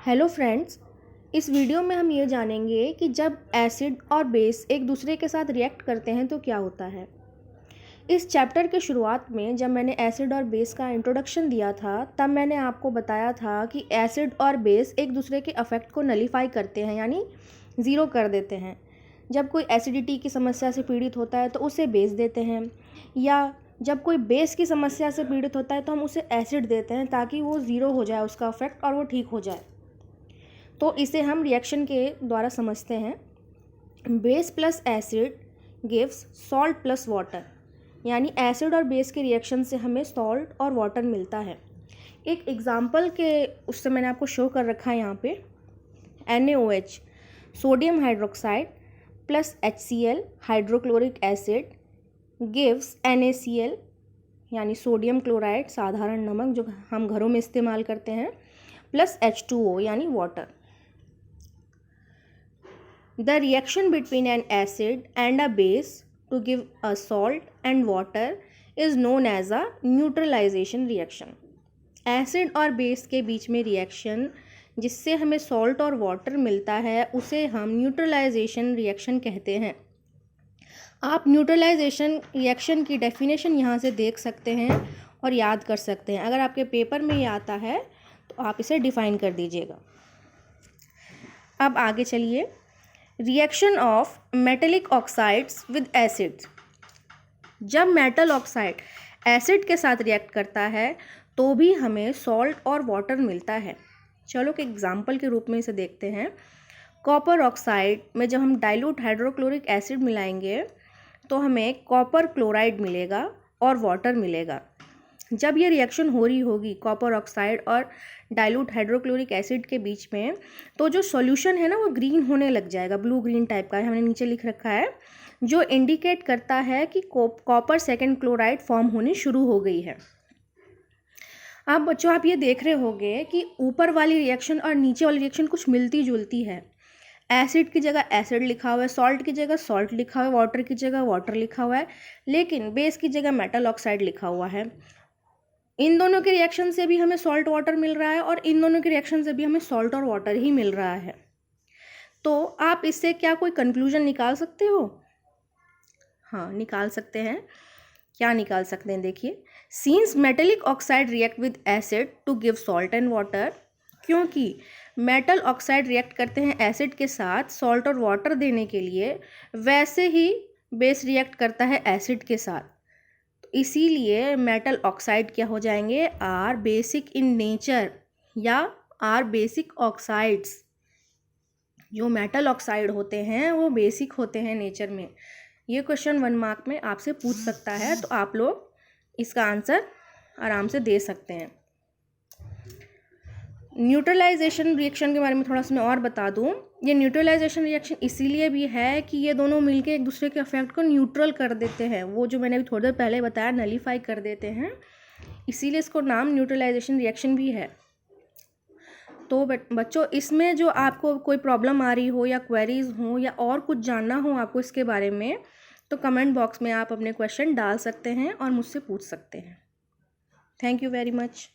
Hello friends, इस video में हम ये जानेंगे कि जब एसिड और बेस एक दूसरे के साथ रिएक्ट करते हैं तो क्या होता है। इस चैप्टर के शुरुआत में जब मैंने एसिड और बेस का इंट्रोडक्शन दिया था तब मैंने आपको बताया था कि एसिड और बेस एक दूसरे के अफेक्ट को नलीफाई करते हैं, यानी ज़ीरो कर देते हैं। जब कोई एसिडिटी की समस्या से पीड़ित होता है तो उसे बेस देते हैं, या जब कोई बेस की समस्या से पीड़ित होता है तो हम उसे एसिड देते हैं ताकि वो ज़ीरो हो जाए उसका अफेक्ट और वो ठीक हो जाए। तो इसे हम रिएक्शन के द्वारा समझते हैं। Base plus acid gives salt plus water, यानी एसिड और बेस के रिएक्शन से हमें सॉल्ट और वाटर मिलता है। एक एग्जांपल के उससे मैंने आपको शो कर रखा है यहाँ पे। NaOH sodium hydroxide plus HCl hydrochloric acid gives NaCl, यानी सोडियम क्लोराइड साधारण नमक जो हम घरों में इस्तेमाल करते हैं, प्लस H2O यानी water. The reaction between an acid and a base to give a salt and water is known as a neutralization reaction. Acid और बेस के बीच में रिएक्शन जिससे हमें सॉल्ट और वाटर मिलता है उसे हम न्यूट्रलाइजेशन रिएक्शन कहते हैं। आप न्यूट्रलाइजेशन रिएक्शन की डेफिनेशन यहाँ से देख सकते हैं और याद कर सकते हैं। अगर आपके पेपर में ये आता है तो आप इसे डिफाइन कर दीजिएगा। अब आगे चलिए। Reaction of metallic oxides with acids. जब मेटल ऑक्साइड एसिड के साथ रिएक्ट करता है तो भी हमें सॉल्ट और वाटर मिलता है। चलो कि एग्जांपल के रूप में इसे देखते हैं। कॉपर ऑक्साइड में जब हम डाइल्यूट हाइड्रोक्लोरिक एसिड मिलाएंगे तो हमें कॉपर क्लोराइड मिलेगा और वाटर मिलेगा। जब ये रिएक्शन हो रही होगी कॉपर ऑक्साइड और डाइल्यूट हाइड्रोक्लोरिक एसिड के बीच में, तो जो सॉल्यूशन है ना वो ग्रीन होने लग जाएगा, ब्लू ग्रीन टाइप का है, हमने नीचे लिख रखा है, जो इंडिकेट करता है कि कॉपर सेकेंड क्लोराइड फॉर्म होनी शुरू हो गई है। अब बच्चों आप ये देख रहे होंगे कि ऊपर वाली रिएक्शन और नीचे वाली रिएक्शन कुछ मिलती जुलती है। एसिड की जगह एसिड लिखा हुआ है, सॉल्ट की जगह सॉल्ट लिखा हुआ है, वाटर की जगह वाटर लिखा हुआ है, लेकिन बेस की जगह मेटल ऑक्साइड लिखा हुआ है। इन दोनों के रिएक्शन से भी हमें सॉल्ट वाटर मिल रहा है और इन दोनों के रिएक्शन से भी हमें सॉल्ट और वाटर ही मिल रहा है। तो आप इससे क्या कोई कंक्लूजन निकाल सकते हो? हाँ, निकाल सकते हैं। क्या निकाल सकते हैं देखिए। Since metallic oxide react with acid to give salt and water, क्योंकि मेटल ऑक्साइड रिएक्ट करते हैं एसिड के साथ सॉल्ट और वाटर देने के लिए, वैसे ही बेस रिएक्ट करता है एसिड के साथ। इसीलिए मेटल ऑक्साइड क्या हो जाएंगे, आर बेसिक इन नेचर, या आर बेसिक ऑक्साइड्स। जो मेटल ऑक्साइड होते हैं वो बेसिक होते हैं नेचर में। ये क्वेश्चन 1 मार्क में आपसे पूछ सकता है, तो आप लोग इसका आंसर आराम से दे सकते हैं। न्यूट्रलाइजेशन रिएक्शन के बारे में थोड़ा सा मैं और बता दूं। ये न्यूट्रलाइजेशन रिएक्शन इसीलिए भी है कि ये दोनों मिलकर एक दूसरे के इफेक्ट को न्यूट्रल कर देते हैं। वो जो मैंने अभी थोड़ी देर पहले बताया, नलीफाई कर देते हैं, इसीलिए इसको नाम न्यूट्रलाइजेशन रिएक्शन भी है। तो बच्चों इसमें जो आपको कोई प्रॉब्लम आ रही हो या क्वेरीज हो या और कुछ जानना हो आपको इसके बारे में, तो कमेंट बॉक्स में आप अपने क्वेश्चन डाल सकते हैं और मुझसे पूछ सकते हैं। Thank you very much.